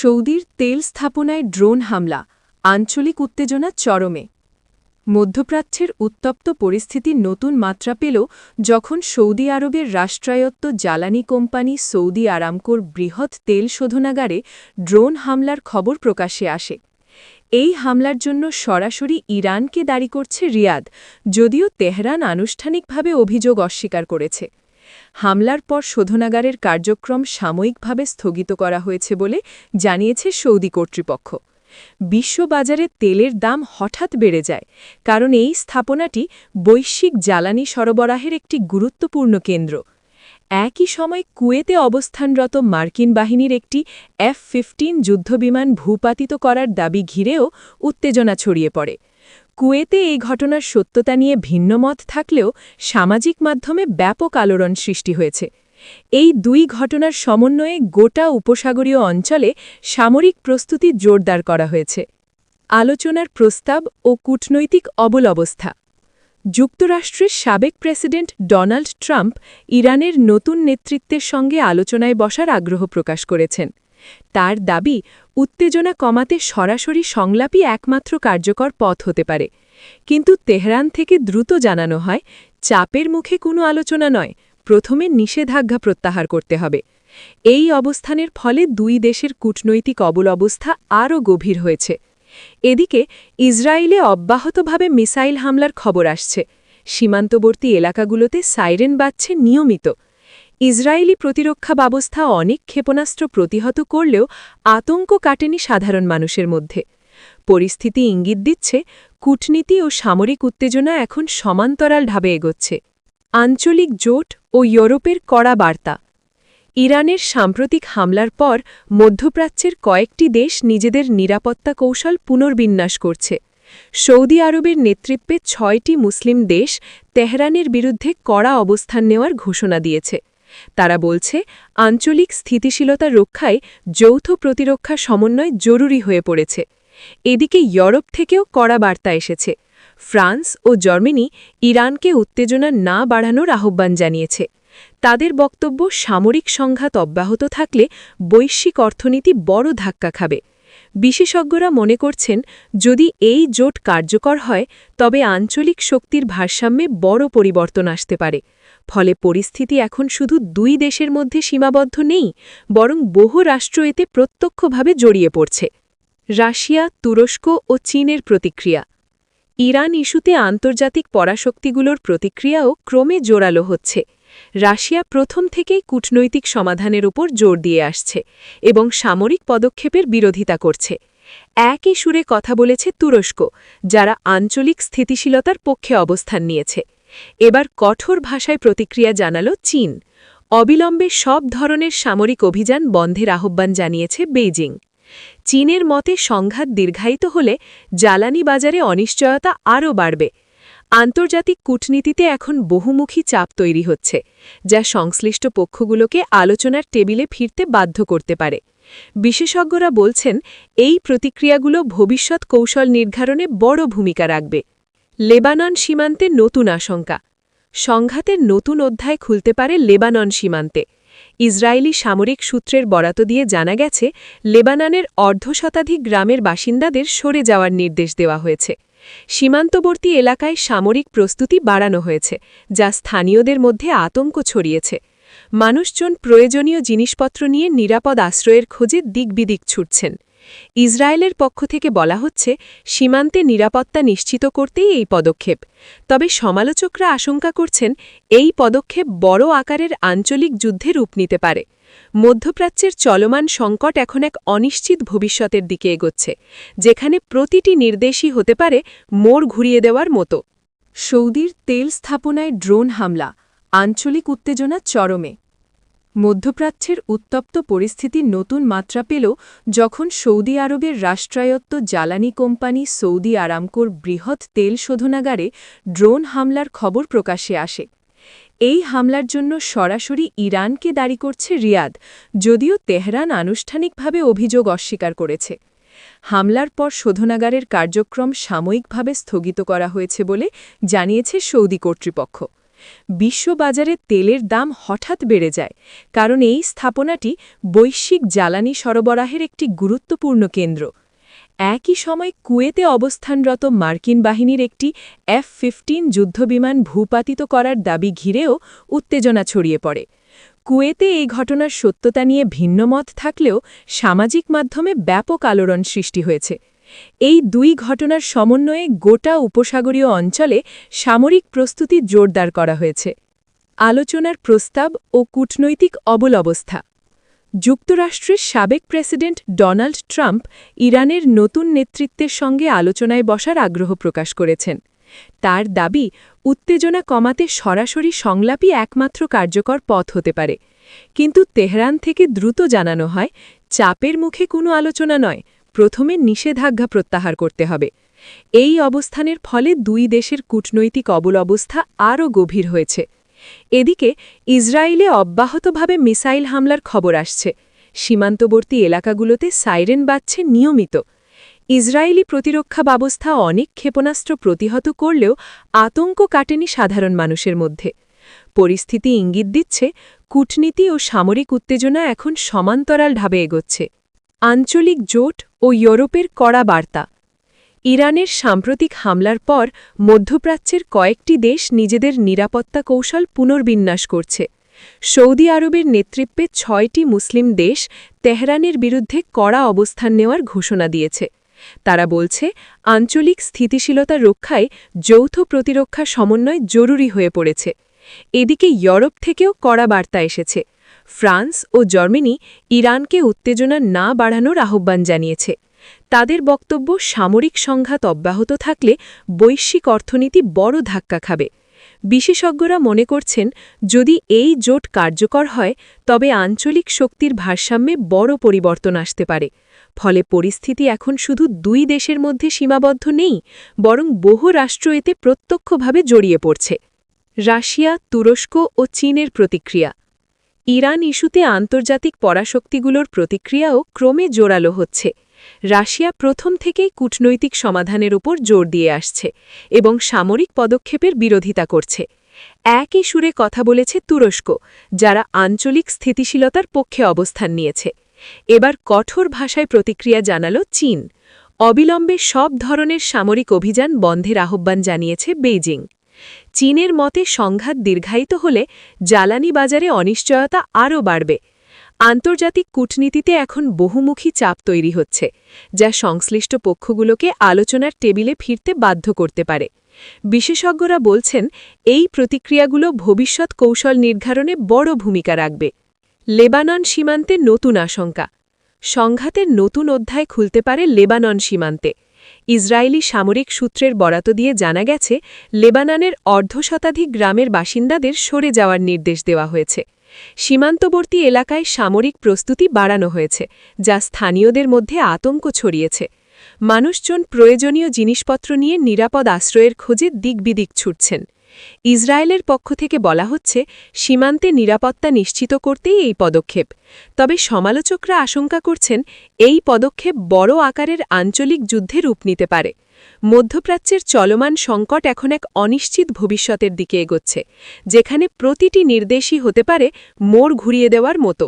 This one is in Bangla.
সৌদির তেল স্থাপনায় ড্রোন হামলা, আঞ্চলিক উত্তেজনা চরমে। মধ্যপ্রাচ্যের উত্তপ্ত পরিস্থিতি নতুন মাত্রা পেল যখন সৌদি আরবের রাষ্ট্রায়ত্ত জ্বালানি কোম্পানি সৌদি আরামকোর বৃহৎ তেল শোধনাগারে ড্রোন হামলার খবর প্রকাশ্যে আসে। এই হামলার জন্য সরাসরি ইরানকে দায়ী করছে রিয়াদ, যদিও তেহরান আনুষ্ঠানিকভাবে অভিযোগ অস্বীকার করেছে। হামলার পর শোধনাগারের কার্যক্রম সাময়িকভাবে স্থগিত করা হয়েছে বলে জানিয়েছে সৌদি কর্তৃপক্ষ। বিশ্ববাজারে তেলের দাম হঠাৎ বেড়ে যায়, কারণ এই স্থাপনাটি বৈশ্বিক জ্বালানি সরবরাহের একটি গুরুত্বপূর্ণ কেন্দ্র। একই সময় কুয়েতে অবস্থানরত মার্কিন বাহিনীর একটি F-15 যুদ্ধবিমান ভূপাতিত করার দাবি ঘিরেও উত্তেজনা ছড়িয়ে পড়ে। কুয়েতে এই ঘটনার সত্যতা নিয়ে ভিন্নমত থাকলেও সামাজিক মাধ্যমে ব্যাপক আলোড়ন সৃষ্টি হয়েছে। এই দুই ঘটনার সমন্বয়ে গোটা উপসাগরীয় অঞ্চলে সামরিক প্রস্তুতি জোরদার করা হয়েছে। আলোচনার প্রস্তাব ও কূটনৈতিক অবস্থা। যুক্তরাষ্ট্রের সাবেক প্রেসিডেন্ট ডোনাল্ড ট্রাম্প ইরানের নতুন নেতৃত্বের সঙ্গে আলোচনায় বসার আগ্রহ প্রকাশ করেছেন। তার দাবি, উত্তেজনা কমাতে সরাসরি সংলাপই একমাত্র কার্যকর পথ হতে পারে। কিন্তু তেহরান থেকে দ্রুত জানানো হয়, চাপের মুখে কোনো আলোচনা নয়, প্রথমে নিষেধাজ্ঞা প্রত্যাহার করতে হবে। এই অবস্থানের ফলে দুই দেশের কূটনৈতিক অবস্থা আরও গভীর হয়েছে। এদিকে ইসরায়েলে অব্যাহতভাবে মিসাইল হামলার খবর আসছে। সীমান্তবর্তী এলাকাগুলোতে সাইরেন বাজছে নিয়মিত। ইসরায়েলি প্রতিরক্ষা ব্যবস্থা অনেক ক্ষেপণাস্ত্র প্রতিহত করলেও আতঙ্ক কাটেনি সাধারণ মানুষের মধ্যে। পরিস্থিতি ইঙ্গিত দিচ্ছে, কূটনীতি ও সামরিক উত্তেজনা এখন সমান্তরাল ঢাবে এগোচ্ছে। আঞ্চলিক জোট ও ইউরোপের কড়া বার্তা। ইরানের সাম্প্রতিক হামলার পর মধ্যপ্রাচ্যের কয়েকটি দেশ নিজেদের নিরাপত্তা কৌশল পুনর্বিন্যাস করছে। সৌদি আরবের নেতৃত্বে 6টি মুসলিম দেশ তেহরানের বিরুদ্ধে কড়া অবস্থান নেওয়ার ঘোষণা দিয়েছে। তারা বলছে, আঞ্চলিক স্থিতিশীলতা রক্ষায় যৌথ প্রতিরক্ষা সমন্বয় জরুরি হয়ে পড়েছে। এদিকে ইউরোপ থেকেও কড়া বার্তা এসেছে। ফ্রান্স ও জার্মানি ইরানকে উত্তেজনা না বাড়ানোর আহ্বান জানিয়েছে। তাদের বক্তব্য, সামরিক সংঘাত অব্যাহত থাকলে বৈশ্বিক অর্থনীতি বড় ধাক্কা খাবে। বিশেষজ্ঞরা মনে করছেন, যদি এই জোট কার্যকর হয় তবে আঞ্চলিক শক্তির ভারসাম্যে বড় পরিবর্তন আসতে পারে। ফলে পরিস্থিতি এখন শুধু দুই দেশের মধ্যে সীমাবদ্ধ নেই, বরং বহু রাষ্ট্র এতে প্রত্যক্ষভাবে জড়িয়ে পড়ছে। রাশিয়া, তুরস্ক ও চীনের প্রতিক্রিয়া। ইরান ইস্যুতে আন্তর্জাতিক পরাশক্তিগুলোর প্রতিক্রিয়াও ক্রমে জোরালো হচ্ছে। রাশিয়া প্রথম থেকেই কূটনৈতিক সমাধানের উপর জোর দিয়ে আসছে এবং সামরিক পদক্ষেপের বিরোধিতা করছে। একই সুরে কথা বলেছে তুরস্ক, যারা আঞ্চলিক স্থিতিশীলতার পক্ষে অবস্থান নিয়েছে। এবার কঠোর ভাষায় প্রতিক্রিয়া জানালো চীন। অবিলম্বে সব ধরনের সামরিক অভিযান বন্ধের আহ্বান জানিয়েছে বেইজিং। চীনের মতে সংঘাত দীর্ঘায়িত হলে জ্বালানি বাজারে অনিশ্চয়তা আরও বাড়বে। আন্তর্জাতিক কূটনীতিতে এখন বহুমুখী চাপ তৈরি হচ্ছে, যা সংশ্লিষ্ট পক্ষগুলোকে আলোচনার টেবিলে ফিরতে বাধ্য করতে পারে। বিশেষজ্ঞরা বলছেন, এই প্রতিক্রিয়াগুলো ভবিষ্যৎ কৌশল নির্ধারণে বড় ভূমিকা রাখবে। লেবানন সীমান্তে নতুন আশঙ্কা। সংঘাতের নতুন অধ্যায় খুলতে পারে লেবানন সীমান্তে। ইসরায়েলি সামরিক সূত্রের বরাত দিয়ে জানা গেছে, লেবাননের অর্ধশতাধিক গ্রামের বাসিন্দাদের সরে যাওয়ার নির্দেশ দেওয়া হয়েছে। সীমান্তবর্তী এলাকায় সামরিক প্রস্তুতি বাড়ানো হয়েছে, যা স্থানীয়দের মধ্যে আতঙ্ক ছড়িয়েছে। মানুষজন প্রয়োজনীয় জিনিসপত্র নিয়ে নিরাপদ আশ্রয়ের খোঁজে দিকবিদিক ছুটছেন। ইসরায়েলের পক্ষ থেকে বলা হচ্ছে, সীমান্তে নিরাপত্তা নিশ্চিত করতেই এই পদক্ষেপ। তবে সমালোচকরা আশঙ্কা করছেন, এই পদক্ষেপ বড় আকারের আঞ্চলিক যুদ্ধে রূপ নিতে পারে। মধ্যপ্রাচ্যের চলমান সংকট এখন এক অনিশ্চিত ভবিষ্যতের দিকে এগোচ্ছে, যেখানে প্রতিটি নির্দেশই হতে পারে মোড় ঘুরিয়ে দেওয়ার মতো। সৌদির তেল স্থাপনায় ড্রোন হামলা, আঞ্চলিক উত্তেজনা চরমে। মধ্যপ্রাচ্যের উত্তপ্ত পরিস্থিতি নতুন মাত্রা পেল যখন সৌদি আরবের রাষ্ট্রায়ত্ত জ্বালানি কোম্পানি সৌদি আরামকোর বৃহৎ তেল শোধনাগারে ড্রোন হামলার খবর প্রকাশ্যে আসে। এই হামলার জন্য সরাসরি ইরানকে দায়ী করছে রিয়াদ, যদিও তেহরান আনুষ্ঠানিকভাবে অভিযোগ অস্বীকার করেছে। হামলার পর শোধনাগারের কার্যক্রম সাময়িকভাবে স্থগিত করা হয়েছে বলে জানিয়েছে সৌদি কর্তৃপক্ষ। বিশ্ববাজারে তেলের দাম হঠাৎ বেড়ে যায়, কারণ এই স্থাপনাটি বৈশ্বিক জ্বালানি সরবরাহের একটি গুরুত্বপূর্ণ কেন্দ্র। একই সময় কুয়েতে অবস্থানরত মার্কিন বাহিনীর একটি F-15 যুদ্ধবিমান ভূপাতিত করার দাবি ঘিরেও উত্তেজনা ছড়িয়ে পড়ে। কুয়েতে এই ঘটনার সত্যতা নিয়ে ভিন্নমত থাকলেও সামাজিক মাধ্যমে ব্যাপক আলোড়ন সৃষ্টি হয়েছে। এই দুই ঘটনার সমন্বয়ে গোটা উপসাগরীয় অঞ্চলে সামরিক প্রস্তুতি জোরদার করা হয়েছে। আলোচনার প্রস্তাব ও কূটনৈতিক অবলবস্থা। যুক্তরাষ্ট্রের সাবেক প্রেসিডেন্ট ডোনাল্ড ট্রাম্প ইরানের নতুন নেতৃত্বের সঙ্গে আলোচনায় বসার আগ্রহ প্রকাশ করেছেন। তার দাবি, উত্তেজনা কমাতে সরাসরি সংলাপই একমাত্র কার্যকর পথ হতে পারে। কিন্তু তেহরান থেকে দ্রুত জানানো হয়, চাপের মুখে কোনো আলোচনা নয়, প্রথমে নিষেধাজ্ঞা প্রত্যাহার করতে হবে। এই অবস্থানের ফলে দুই দেশের কূটনৈতিক অবলবস্থা আরও গভীর হয়েছে। এদিকে ইসরায়েলে অব্যাহতভাবে মিসাইল হামলার খবর আসছে। সীমান্তবর্তী এলাকাগুলোতে সাইরেন বাজছে নিয়মিত। ইসরায়েলি প্রতিরক্ষা ব্যবস্থা অনেক ক্ষেপণাস্ত্র প্রতিহত করলেও আতঙ্ক কাটেনি সাধারণ মানুষের মধ্যে। পরিস্থিতি ইঙ্গিত দিচ্ছে, কূটনীতি ও সামরিক উত্তেজনা এখন সমান্তরাল ঢাবে এগোচ্ছে। আঞ্চলিক জোট ও ইউরোপের কড়া বার্তা। ইরানের সাম্প্রতিক হামলার পর মধ্যপ্রাচ্যের কয়েকটি দেশ নিজেদের নিরাপত্তা কৌশল পুনর্বিন্যাস করছে। সৌদি আরবের নেতৃত্বে ৬টি মুসলিম দেশ তেহরানের বিরুদ্ধে কড়া অবস্থান নেওয়ার ঘোষণা দিয়েছে। তারা বলছে, আঞ্চলিক স্থিতিশীলতা রক্ষায় যৌথ প্রতিরক্ষা সমন্বয় জরুরি হয়ে পড়েছে। এদিকে ইউরোপ থেকেও কড়া বার্তা এসেছে। ফ্রান্স ও জার্মানি ইরানকে উত্তেজনা না বাড়ানোর আহ্বান জানিয়েছে। তাদের বক্তব্য, সামরিক সংঘাত অব্যাহত থাকলে বৈশ্বিক অর্থনীতি বড় ধাক্কা খাবে। বিশেষজ্ঞরা মনে করছেন, যদি এই জোট কার্যকর হয় তবে আঞ্চলিক শক্তির ভারসাম্যে বড় পরিবর্তন আসতে পারে। ফলে পরিস্থিতি এখন শুধু দুই দেশের মধ্যে সীমাবদ্ধ নেই, বরং বহু রাষ্ট্র এতে প্রত্যক্ষভাবে জড়িয়ে পড়ছে। রাশিয়া, তুরস্ক ও চীনের প্রতিক্রিয়া। ইরান ইস্যুতে আন্তর্জাতিক পরাশক্তিগুলোর প্রতিক্রিয়াও ক্রমে জোরালো হচ্ছে। রাশিয়া প্রথম থেকেই কূটনৈতিক সমাধানের উপর জোর দিয়ে আসছে এবং সামরিক পদক্ষেপের বিরোধিতা করছে। একই সুরে কথা বলেছে তুরস্ক, যারা আঞ্চলিক স্থিতিশীলতার পক্ষে অবস্থান নিয়েছে। এবার কঠোর ভাষায় প্রতিক্রিয়া জানালো চীন। অবিলম্বে সব ধরনের সামরিক অভিযান বন্ধের আহ্বান জানিয়েছে বেইজিং। চীনের মতে সংঘাত দীর্ঘায়িত হলে জ্বালানি বাজারে অনিশ্চয়তা আরও বাড়বে। আন্তর্জাতিক কূটনীতিতে এখন বহুমুখী চাপ তৈরি হচ্ছে, যা সংশ্লিষ্ট পক্ষগুলোকে আলোচনার টেবিলে ফিরতে বাধ্য করতে পারে। বিশেষজ্ঞরা বলছেন, এই প্রতিক্রিয়াগুলো ভবিষ্যৎ কৌশল নির্ধারণে বড় ভূমিকা রাখবে। লেবানন সীমান্তে নতুন আশঙ্কা। সংঘাতের নতুন অধ্যায় খুলতে পারে লেবানন সীমান্তে। ইসরায়েলি সামরিক সূত্রের বরাত দিয়ে জানা গেছে, লেবাননের অর্ধশতাধিক গ্রামের বাসিন্দাদের সরে যাওয়ার নির্দেশ দেওয়া হয়েছে। সীমান্তবর্তী এলাকায় সামরিক প্রস্তুতি বাড়ানো হয়েছে, যা স্থানীয়দের মধ্যে আতঙ্ক ছড়িয়েছে। মানুষজন প্রয়োজনীয় জিনিসপত্র নিয়ে নিরাপদ আশ্রয়ের খোঁজে দিকবিদিক ছুটছেন। ইসরায়েলের পক্ষ থেকে বলা হচ্ছে, সীমান্তে নিরাপত্তা নিশ্চিত করতেই এই পদক্ষেপ। তবে সমালোচকরা আশঙ্কা করছেন, এই পদক্ষেপ বড় আকারের আঞ্চলিক যুদ্ধে রূপ নিতে পারে। মধ্যপ্রাচ্যের চলমান সংকট এখন এক অনিশ্চিত ভবিষ্যতের দিকে এগোচ্ছে, যেখানে প্রতিটি নির্দেশই হতে পারে মোড় ঘুরিয়ে দেওয়ার মতো।